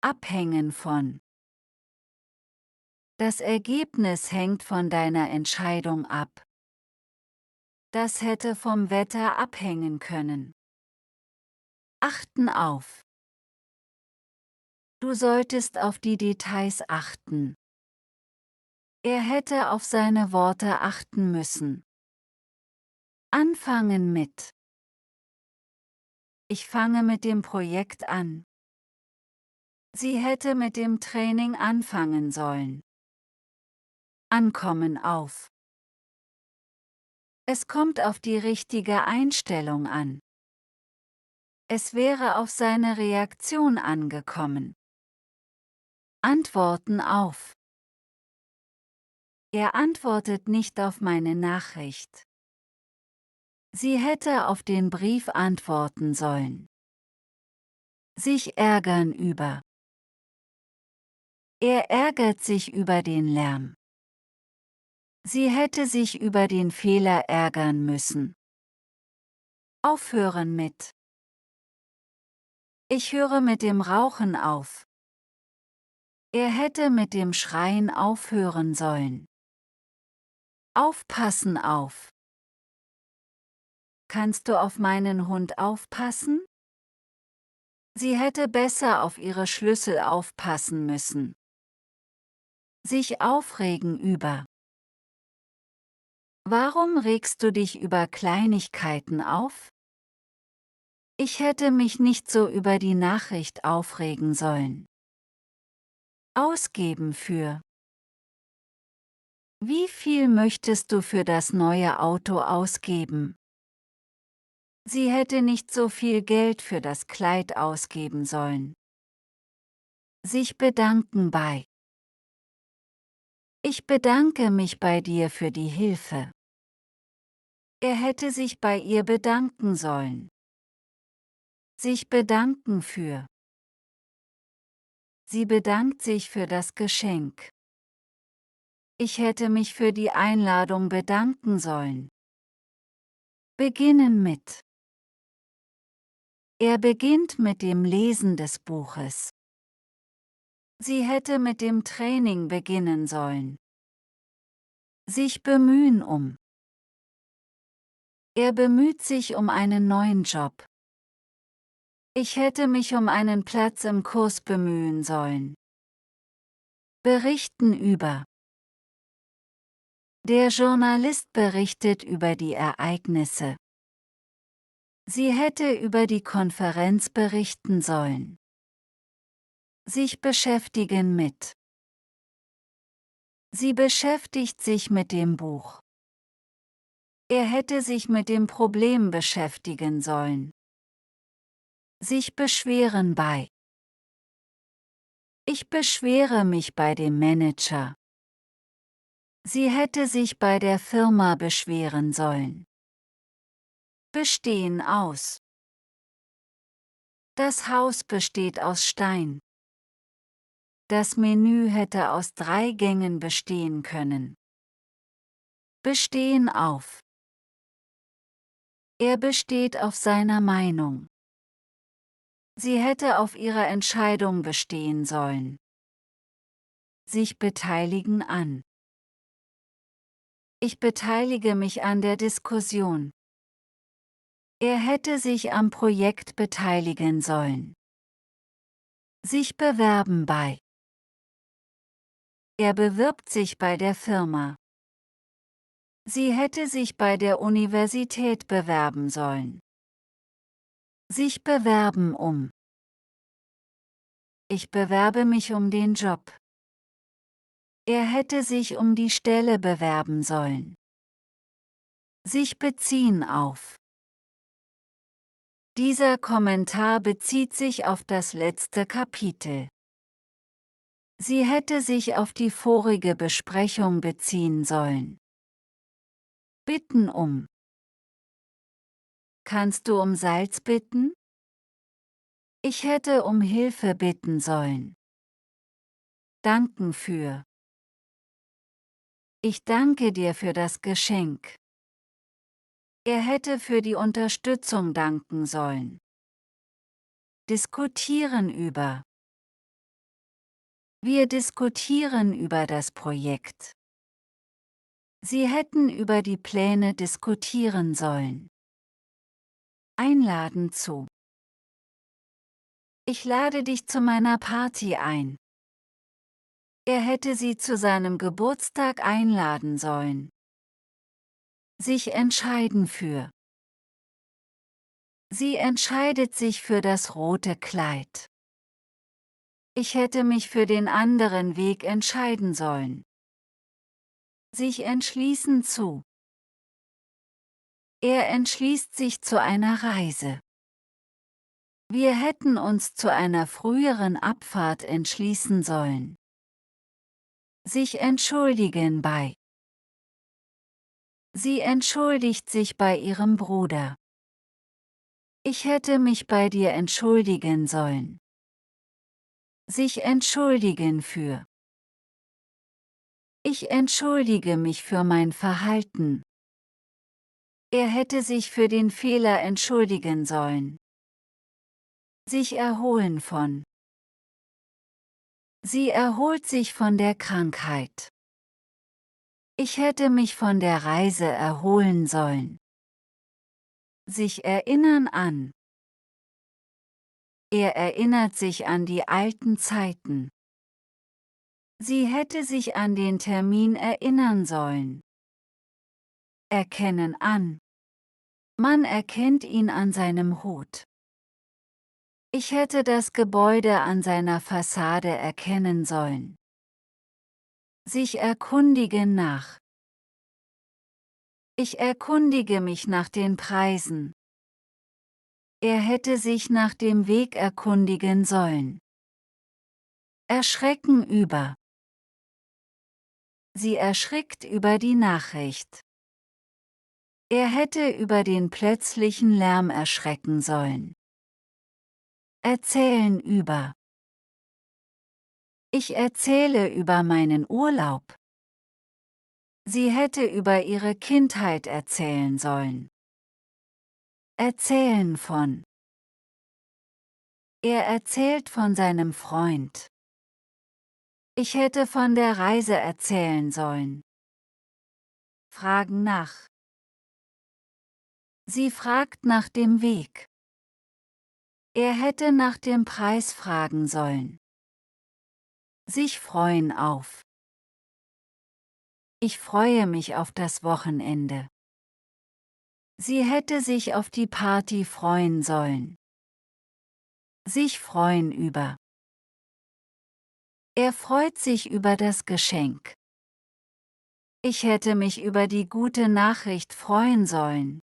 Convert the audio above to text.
abhängen von. Das Ergebnis hängt von deiner Entscheidung ab. Das hätte vom Wetter abhängen können. Achten auf. Du solltest auf die Details achten. Er hätte auf seine Worte achten müssen. Anfangen mit. Ich fange mit dem Projekt an. Sie hätte mit dem Training anfangen sollen. Ankommen auf. Es kommt auf die richtige Einstellung an. Es wäre auf seine Reaktion angekommen. Antworten auf. Er antwortet nicht auf meine Nachricht. Sie hätte auf den Brief antworten sollen. Sich ärgern über. Er ärgert sich über den Lärm. Sie hätte sich über den Fehler ärgern müssen. Aufhören mit. Ich höre mit dem Rauchen auf. Er hätte mit dem Schreien aufhören sollen. Aufpassen auf. Kannst du auf meinen Hund aufpassen? Sie hätte besser auf ihre Schlüssel aufpassen müssen. Sich aufregen über. Warum regst du dich über Kleinigkeiten auf? Ich hätte mich nicht so über die Nachricht aufregen sollen. Ausgeben für. Wie viel möchtest du für das neue Auto ausgeben? Sie hätte nicht so viel Geld für das Kleid ausgeben sollen. Sich bedanken bei. Ich bedanke mich bei dir für die Hilfe. Er hätte sich bei ihr bedanken sollen. Sich bedanken für. Sie bedankt sich für das Geschenk. Ich hätte mich für die Einladung bedanken sollen. Beginnen mit. Er beginnt mit dem Lesen des Buches. Sie hätte mit dem Training beginnen sollen. Sich bemühen um. Er bemüht sich um einen neuen Job. Ich hätte mich um einen Platz im Kurs bemühen sollen. Berichten über. Der Journalist berichtet über die Ereignisse. Sie hätte über die Konferenz berichten sollen. Sich beschäftigen mit. Sie beschäftigt sich mit dem Buch. Er hätte sich mit dem Problem beschäftigen sollen. Sich beschweren bei. Ich beschwere mich bei dem Manager. Sie hätte sich bei der Firma beschweren sollen. Bestehen aus. Das Haus besteht aus Stein. Das Menü hätte aus 3 Gängen bestehen können. Bestehen auf. Er besteht auf seiner Meinung. Sie hätte auf ihrer Entscheidung bestehen sollen. Sich beteiligen an. Ich beteilige mich an der Diskussion. Er hätte sich am Projekt beteiligen sollen. Sich bewerben bei. Er bewirbt sich bei der Firma. Sie hätte sich bei der Universität bewerben sollen. Sich bewerben um. Ich bewerbe mich um den Job. Er hätte sich um die Stelle bewerben sollen. Sich beziehen auf. Dieser Kommentar bezieht sich auf das letzte Kapitel. Sie hätte sich auf die vorige Besprechung beziehen sollen. Bitten um. Kannst du um Salz bitten? Ich hätte um Hilfe bitten sollen. Danken für. Ich danke dir für das Geschenk. Er hätte für die Unterstützung danken sollen. Diskutieren über. Wir diskutieren über das Projekt. Sie hätten über die Pläne diskutieren sollen. Einladen zu. Ich lade dich zu meiner Party ein. Er hätte sie zu seinem Geburtstag einladen sollen. Sich entscheiden für. Sie entscheidet sich für das rote Kleid. Ich hätte mich für den anderen Weg entscheiden sollen. Sich entschließen zu. Er entschließt sich zu einer Reise. Wir hätten uns zu einer früheren Abfahrt entschließen sollen. Sich entschuldigen bei. Sie entschuldigt sich bei ihrem Bruder. Ich hätte mich bei dir entschuldigen sollen. Sich entschuldigen für. Ich entschuldige mich für mein Verhalten. Er hätte sich für den Fehler entschuldigen sollen. Sich erholen von. Sie erholt sich von der Krankheit. Ich hätte mich von der Reise erholen sollen. Sich erinnern an. Er erinnert sich an die alten Zeiten. Sie hätte sich an den Termin erinnern sollen. Erkennen an. Man erkennt ihn an seinem Hut. Ich hätte das Gebäude an seiner Fassade erkennen sollen. Sich erkundigen nach. Ich erkundige mich nach den Preisen. Er hätte sich nach dem Weg erkundigen sollen. Erschrecken über. Sie erschrickt über die Nachricht. Er hätte über den plötzlichen Lärm erschrecken sollen. Erzählen über. Ich erzähle über meinen Urlaub. Sie hätte über ihre Kindheit erzählen sollen. Erzählen von. Er erzählt von seinem Freund. Ich hätte von der Reise erzählen sollen. Fragen nach. Sie fragt nach dem Weg. Er hätte nach dem Preis fragen sollen. Sich freuen auf. Ich freue mich auf das Wochenende. Sie hätte sich auf die Party freuen sollen. Sich freuen über. Er freut sich über das Geschenk. Ich hätte mich über die gute Nachricht freuen sollen.